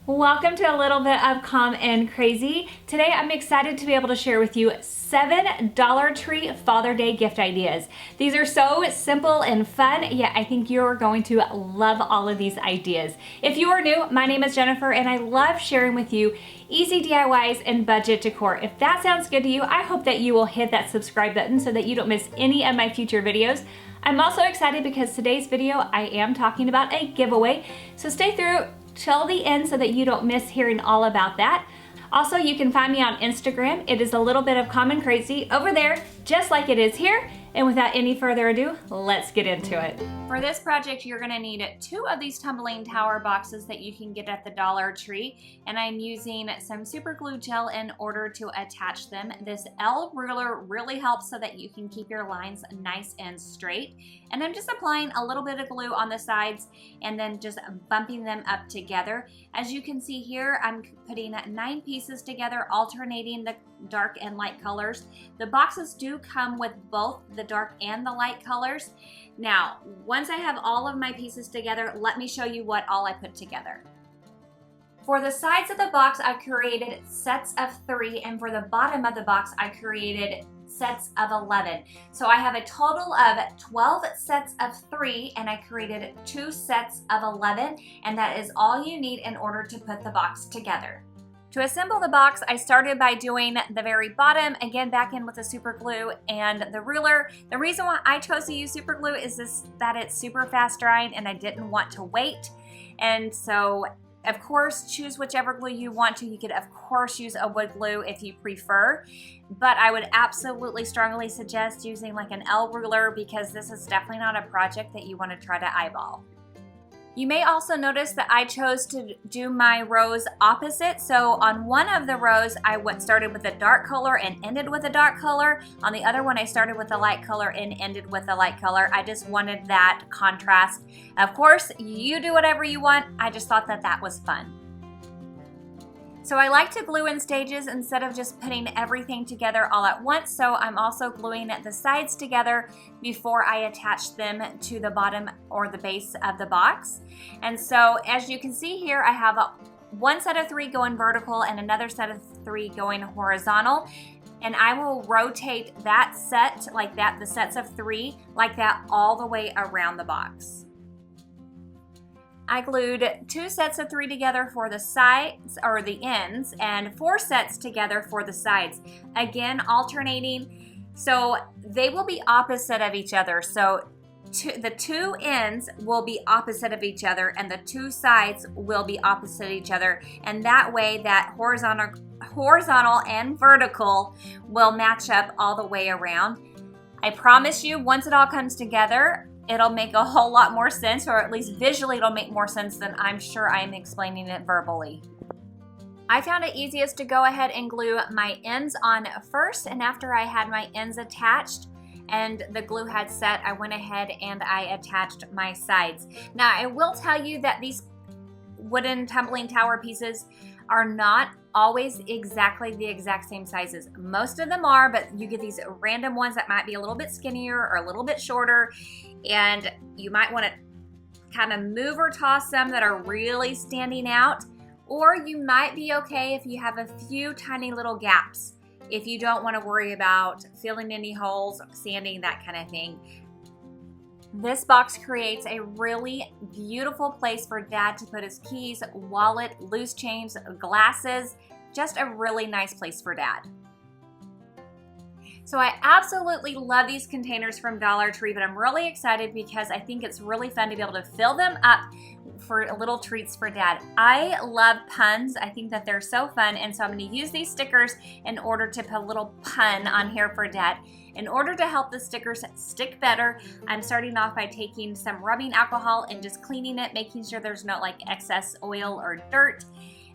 Welcome to a little bit of Calm and Crazy. Today I'm excited to be able to share with you 7 Dollar Tree Father Day gift ideas. These are so simple and fun, yet I think you're going to love all of these ideas. If you are new, my name is Jennifer and I love sharing with you easy DIYs and budget decor. If that sounds good to you, I hope that you will hit that subscribe button so that you don't miss any of my future videos. I'm also excited because today's video I am talking about a giveaway, so stay through till the end so that you don't miss hearing all about that. Also, you can find me on Instagram. It is a little bit of Calm and Crazy over there, just like it is here. And without any further ado, let's get into it. For this project, you're gonna need 2 of these tumbling tower boxes that you can get at the Dollar Tree. And I'm using some super glue gel in order to attach them. This L ruler really helps so that you can keep your lines nice and straight. And I'm just applying a little bit of glue on the sides and then just bumping them up together. As you can see here, I'm putting 9 pieces together, alternating the dark and light colors. The boxes do come with both the dark and the light colors. Now, once I have all of my pieces together, let me show you what all I put together. For the sides of the box, I created sets of 3, and for the bottom of the box, I created sets of 11. So I have a total of 12 sets of 3, and I created 2 sets of 11, and that is all you need in order to put the box together. To assemble the box, I started by doing the very bottom, again back in with the super glue and the ruler. The reason why I chose to use super glue is that it's super fast drying and I didn't want to wait. And so, of course, choose whichever glue you want to. You could, of course, use a wood glue if you prefer, but I would absolutely strongly suggest using like an L ruler because this is definitely not a project that you want to try to eyeball. You may also notice that I chose to do my rows opposite. So on one of the rows, I started with a dark color and ended with a dark color. On the other one, I started with a light color and ended with a light color. I just wanted that contrast. Of course, you do whatever you want. I just thought that that was fun. So I like to glue in stages instead of just putting everything together all at once. So I'm also gluing the sides together before I attach them to the bottom or the base of the box. And so as you can see here, I have one set of 3 going vertical and another set of 3 going horizontal. And I will rotate that set like that, the sets of 3 like that all the way around the box. I glued 2 sets of 3 together for the sides or the ends and 4 sets together for the sides. Again, alternating, so they will be opposite of each other. So the 2 ends will be opposite of each other and the 2 sides will be opposite of each other. And that way that horizontal and vertical will match up all the way around. I promise you, once it all comes together, it'll make a whole lot more sense, or at least visually it'll make more sense than I'm sure I'm explaining it verbally. I found it easiest to go ahead and glue my ends on first, and after I had my ends attached and the glue had set, I went ahead and I attached my sides. Now I will tell you that these wooden tumbling tower pieces are not always exactly the exact same sizes. Most of them are, but you get these random ones that might be a little bit skinnier or a little bit shorter, and you might want to kind of move or toss some that are really standing out, or you might be okay if you have a few tiny little gaps, if you don't want to worry about filling any holes, sanding, that kind of thing. This box creates a really beautiful place for Dad to put his keys, wallet, loose change, glasses, just a really nice place for Dad. So I absolutely love these containers from Dollar Tree, but I'm really excited because I think it's really fun to be able to fill them up for little treats for Dad. I love puns. I think that they're so fun, and so I'm going to use these stickers in order to put a little pun on here for Dad. In order to help the stickers stick better, I'm starting off by taking some rubbing alcohol and just cleaning it, making sure there's no like excess oil or dirt.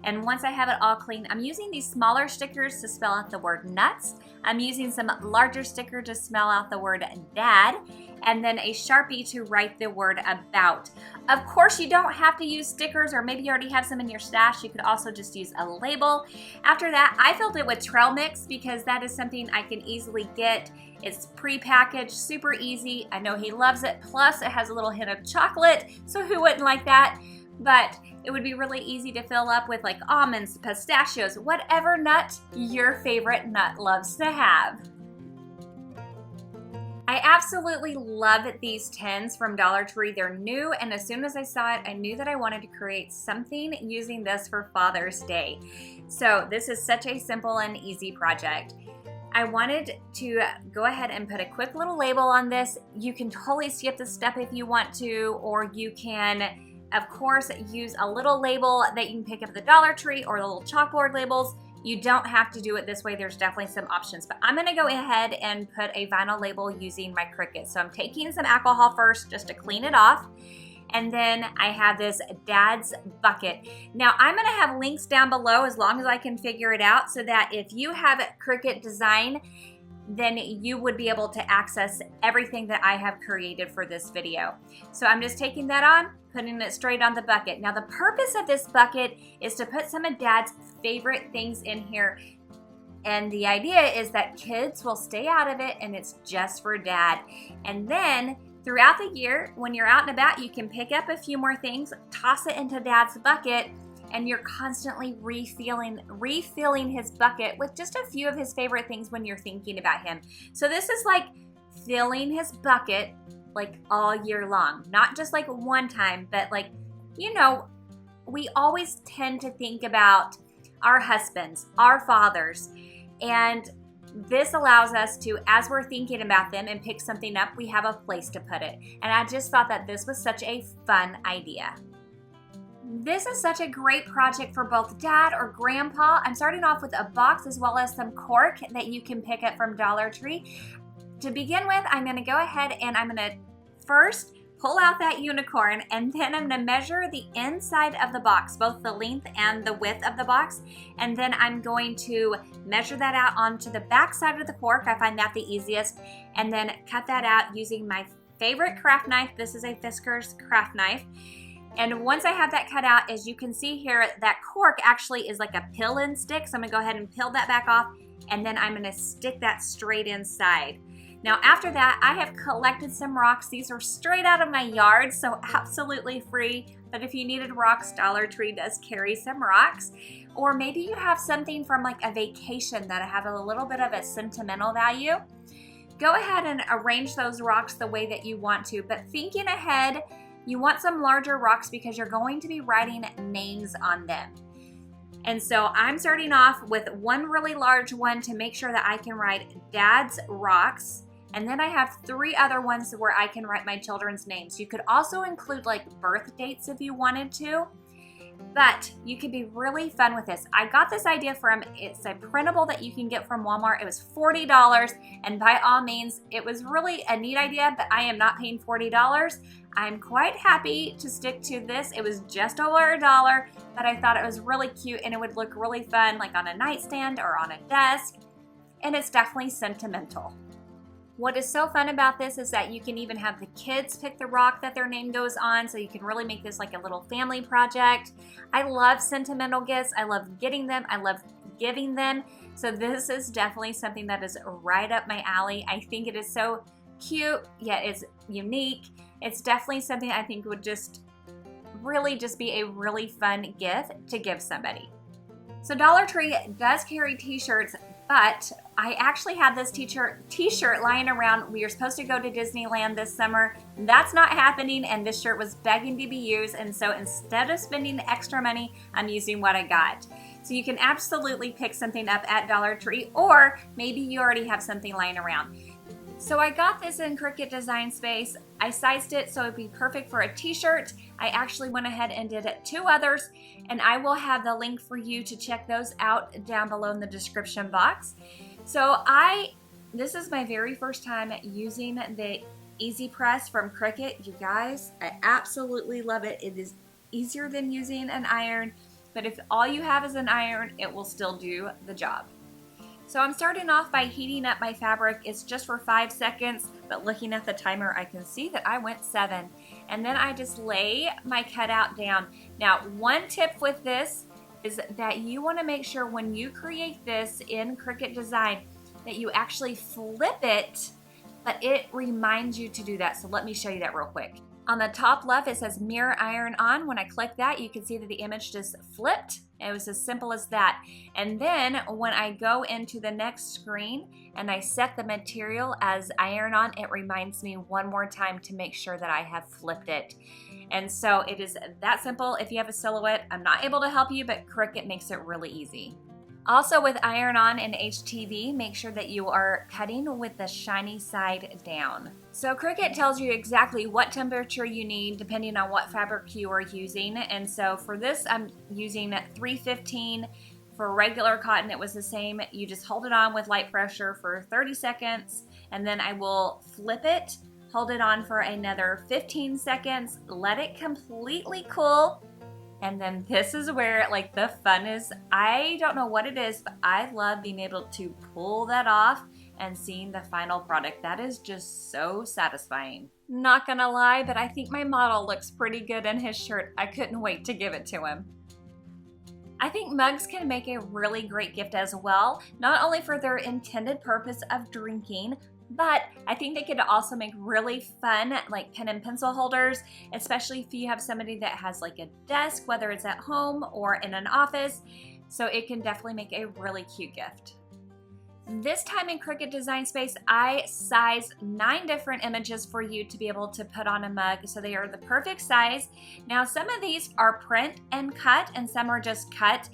And once I have it all clean, I'm using these smaller stickers to spell out the word nuts. I'm using some larger sticker to spell out the word dad, and then a Sharpie to write the word about. Of course, you don't have to use stickers, or maybe you already have some in your stash. You could also just use a label. After that, I filled it with trail mix because that is something I can easily get. It's pre-packaged, super easy. I know he loves it. Plus, it has a little hint of chocolate, so who wouldn't like that? but it would be really easy to fill up with like almonds, pistachios, whatever nut your favorite nut loves to have. I absolutely love these tins from Dollar Tree. They're new, and as soon as I saw it, I knew that I wanted to create something using this for Father's Day. So this is such a simple and easy project. I wanted to go ahead and put a quick little label on this. You can totally skip this step if you want to, or you can, of course, use a little label that you can pick up at the Dollar Tree or the little chalkboard labels. You don't have to do it this way. There's definitely some options, but I'm gonna go ahead and put a vinyl label using my Cricut. So I'm taking some alcohol first just to clean it off. And then I have this Dad's bucket. Now I'm gonna have links down below as long as I can figure it out, so that if you have Cricut design, then you would be able to access everything that I have created for this video. So I'm just taking that on, putting it straight on the bucket. Now the purpose of this bucket is to put some of Dad's favorite things in here. And the idea is that kids will stay out of it and it's just for Dad. And then throughout the year, when you're out and about, you can pick up a few more things, toss it into Dad's bucket, and you're constantly refilling his bucket with just a few of his favorite things when you're thinking about him. So this is like filling his bucket like all year long, not just like one time, but like, you know, we always tend to think about our husbands, our fathers, and this allows us to, as we're thinking about them and pick something up, we have a place to put it. And I just thought that this was such a fun idea. This is such a great project for both Dad or Grandpa. I'm starting off with a box as well as some cork that you can pick up from Dollar Tree. To begin with, I'm gonna go ahead and I'm gonna first pull out that unicorn, and then I'm gonna measure the inside of the box, both the length and the width of the box, and then I'm going to measure that out onto the back side of the cork. I find that the easiest, and then cut that out using my favorite craft knife. This is a Fiskars craft knife. And once I have that cut out, as you can see here, that cork actually is like a pill and stick. So I'm gonna go ahead and peel that back off, and then I'm gonna stick that straight inside. Now after that, I have collected some rocks. These are straight out of my yard, so absolutely free. But if you needed rocks, Dollar Tree does carry some rocks. Or maybe you have something from like a vacation that have a little bit of a sentimental value. Go ahead and arrange those rocks the way that you want to, but thinking ahead, you want some larger rocks because you're going to be writing names on them. And so I'm starting off with one really large one to make sure that I can write Dad's rocks. And then I have 3 other ones where I can write my children's names. You could also include like birth dates if you wanted to, but you could be really fun with this. I got this idea from, it's a printable that you can get from Walmart. It was $40, and by all means, it was really a neat idea, but I am not paying $40. I'm quite happy to stick to this. It was just over $1, but I thought it was really cute and it would look really fun like on a nightstand or on a desk, and it's definitely sentimental. What is so fun about this is that you can even have the kids pick the rock that their name goes on, so you can really make this like a little family project. I love sentimental gifts. I love getting them. I love giving them. So this is definitely something that is right up my alley. I think it is so cute, yet it's unique. It's definitely something I think would just really just be a really fun gift to give somebody. So Dollar Tree does carry t-shirts, but I actually have this t-shirt lying around. We were supposed to go to Disneyland this summer. That's not happening, and this shirt was begging to be used, and so instead of spending extra money, I'm using what I got. So you can absolutely pick something up at Dollar Tree, or maybe you already have something lying around. So I got this in Cricut Design Space. I sized it so it'd be perfect for a t-shirt. I actually went ahead and did 2 others, and I will have the link for you to check those out down below in the description box. So this is my very first time using the Easy Press from Cricut. You guys, I absolutely love it. It is easier than using an iron, but if all you have is an iron, it will still do the job. So I'm starting off by heating up my fabric. It's just for 5 seconds, but looking at the timer, I can see that I went 7. And then I just lay my cutout down. Now, one tip with this is that you want to make sure when you create this in Cricut Design that you actually flip it, but it reminds you to do that. So let me show you that real quick. On the top left, it says mirror iron on. When I click that, you can see that the image just flipped. It was as simple as that. And then when I go into the next screen and I set the material as iron on, it reminds me one more time to make sure that I have flipped it. And so it is that simple. If you have a silhouette, I'm not able to help you, but Cricut makes it really easy. Also with iron on and HTV, make sure that you are cutting with the shiny side down. So Cricut tells you exactly what temperature you need depending on what fabric you are using. And so for this, I'm using 315. For regular cotton, it was the same. You just hold it on with light pressure for 30 seconds, and then I will flip it, hold it on for another 15 seconds, let it completely cool. And then this is where like the fun is. I don't know what it is, but I love being able to pull that off and seeing the final product. That is just so satisfying. Not gonna lie, but I think my model looks pretty good in his shirt. I couldn't wait to give it to him. I think mugs can make a really great gift as well, not only for their intended purpose of drinking, but I think they could also make really fun like pen and pencil holders, especially if you have somebody that has like a desk, whether it's at home or in an office. So it can definitely make a really cute gift. This time in Cricut Design Space, I sized 9 different images for you to be able to put on a mug, so they are the perfect size. Now some of these are print and cut and some are just cut.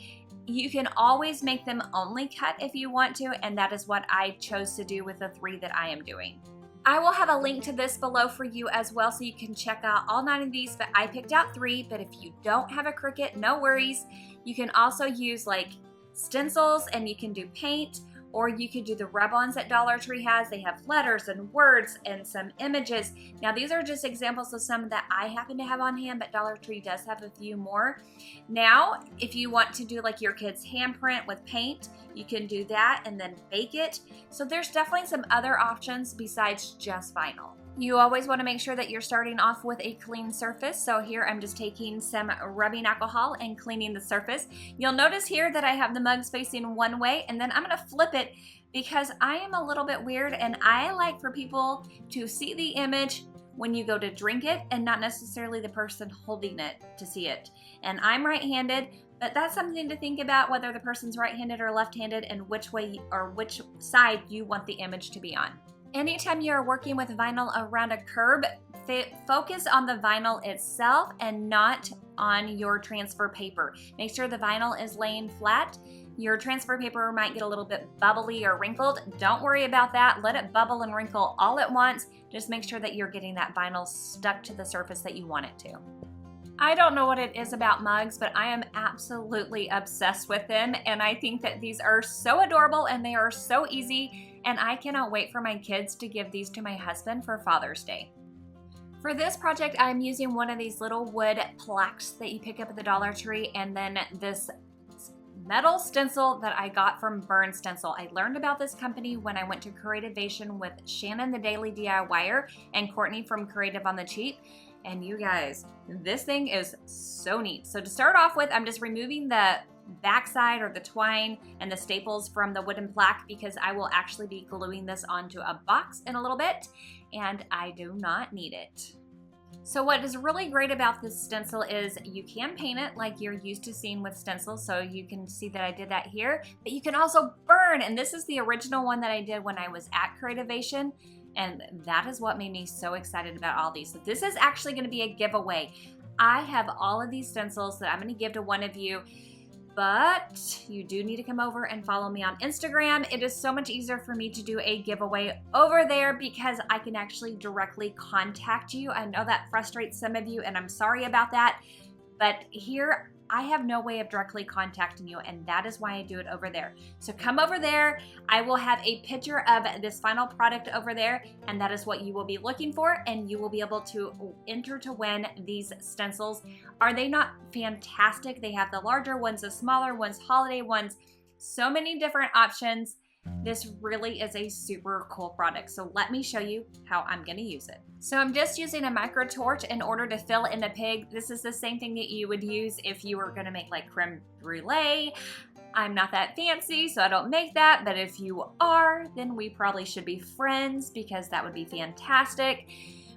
You can always make them only cut if you want to, and that is what I chose to do with the 3 that I am doing. I will have a link to this below for you as well, so you can check out all 9 of these, but I picked out 3. But if you don't have a Cricut, no worries. You can also use like stencils and you can do paint, or you could do the rub-ons that Dollar Tree has. They have letters and words and some images. Now these are just examples of some that I happen to have on hand, but Dollar Tree does have a few more. Now, if you want to do like your kid's handprint with paint, you can do that and then bake it. So there's definitely some other options besides just vinyl. You always want to make sure that you're starting off with a clean surface. So here I'm just taking some rubbing alcohol and cleaning the surface. You'll notice here that I have the mugs facing one way, and then I'm going to flip it because I am a little bit weird and I like for people to see the image when you go to drink it and not necessarily the person holding it to see it. And I'm right-handed, but that's something to think about, whether the person's right-handed or left-handed and which way or which side you want the image to be on. Anytime you're working with vinyl around a curb, focus on the vinyl itself and not on your transfer paper. Make sure the vinyl is laying flat. Your transfer paper might get a little bit bubbly or wrinkled. Don't worry about that. Let it bubble and wrinkle all at once. Just make sure that you're getting that vinyl stuck to the surface that you want it to. I don't know what it is about mugs, but I am absolutely obsessed with them, and I think that these are so adorable and they are so easy, and I cannot wait for my kids to give these to my husband for Father's Day. For this project, I'm using one of these little wood plaques that you pick up at the Dollar Tree, and then this metal stencil that I got from Burn Stencil. I learned about this company when I went to Creativation with Shannon the Daily DIYer and Courtney from Creative on the Cheap. And you guys, this thing is so neat. So to start off with, I'm just removing the backside or the twine and the staples from the wooden plaque because I will actually be gluing this onto a box in a little bit, and I do not need it. So what is really great about this stencil is you can paint it like you're used to seeing with stencils, so you can see that I did that here, but you can also burn, and this is the original one that I did when I was at Creativation. And that is what made me so excited about all these. So this is actually going to be a giveaway. I have all of these stencils that I'm going to give to one of you, but you do need to come over and follow me on Instagram. It is so much easier for me to do a giveaway over there because I can actually directly contact you. I know that frustrates some of you, and I'm sorry about that, but here I have no way of directly contacting you, and that is why I do it over there. So come over there. I will have a picture of this final product over there, and that is what you will be looking for, and you will be able to enter to win these stencils. Are they not fantastic? They have the larger ones, the smaller ones, holiday ones, so many different options. This really is a super cool product. So let me show you how I'm going to use it. So I'm just using a micro torch in order to fill in the pig. This is the same thing that you would use if you were going to make like creme brulee. I'm not that fancy, so I don't make that, but if you are, then we probably should be friends because that would be fantastic.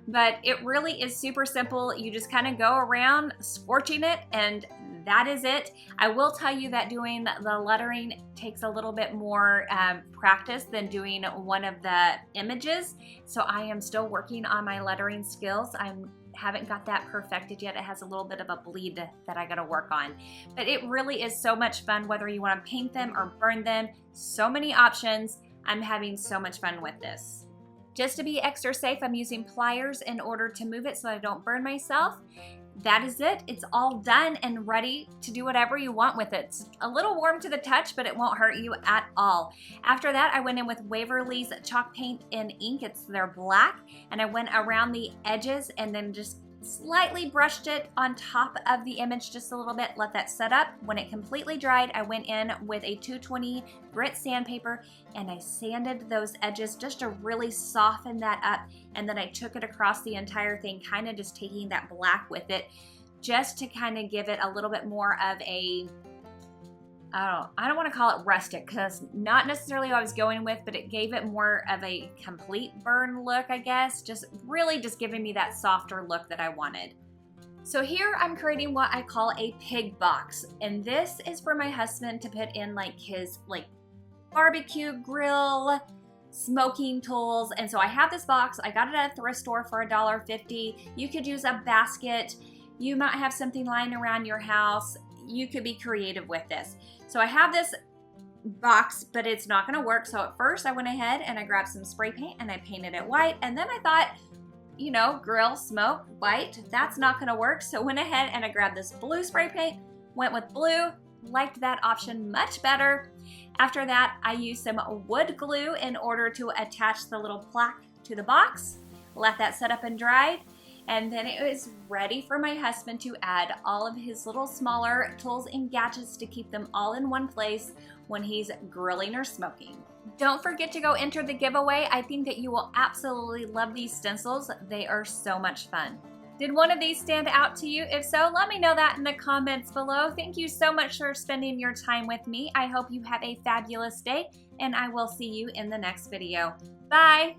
but it really is super simple. You just kind of go around scorching it, and that is it. I will tell you that doing the lettering takes a little bit more practice than doing one of the images. So I am still working on my lettering skills. I haven't got that perfected yet. It has a little bit of a bleed that I gotta work on. But it really is so much fun, whether you wanna paint them or burn them. So many options. I'm having so much fun with this. Just to be extra safe, I'm using pliers in order to move it so I don't burn myself. That is it. It's all done and ready to do whatever you want with it. It's a little warm to the touch, but it won't hurt you at all. After that, I went in with Waverly's chalk paint and ink. It's their black, and I went around the edges and then just slightly brushed it on top of the image just a little bit, let that set up. When it completely dried, I went in with a 220 grit sandpaper and I sanded those edges just to really soften that up, and then I took it across the entire thing, kind of just taking that black with it just to kind of give it a little bit more of a, I don't want to call it rustic, because not necessarily what I was going with, but it gave it more of a complete burn look, I guess. Just really just giving me that softer look that I wanted. So here I'm creating what I call a pig box, and this is for my husband to put in like his barbecue grill, smoking tools. And so I have this box. I got it at a thrift store for $1.50. You could use a basket. You might have something lying around your house. You could be creative with this. So I have this box, but it's not gonna work. So at first I went ahead and I grabbed some spray paint and I painted it white. And then I thought, you know, grill, smoke, white, that's not gonna work. So went ahead and I grabbed this blue spray paint, went with blue, liked that option much better. After that, I used some wood glue in order to attach the little plaque to the box, let that set up and dry. And then it was ready for my husband to add all of his little smaller tools and gadgets to keep them all in one place when he's grilling or smoking. Don't forget to go enter the giveaway. I think that you will absolutely love these stencils. They are so much fun. Did one of these stand out to you? If so, let me know that in the comments below. Thank you so much for spending your time with me. I hope you have a fabulous day, and I will see you in the next video. Bye!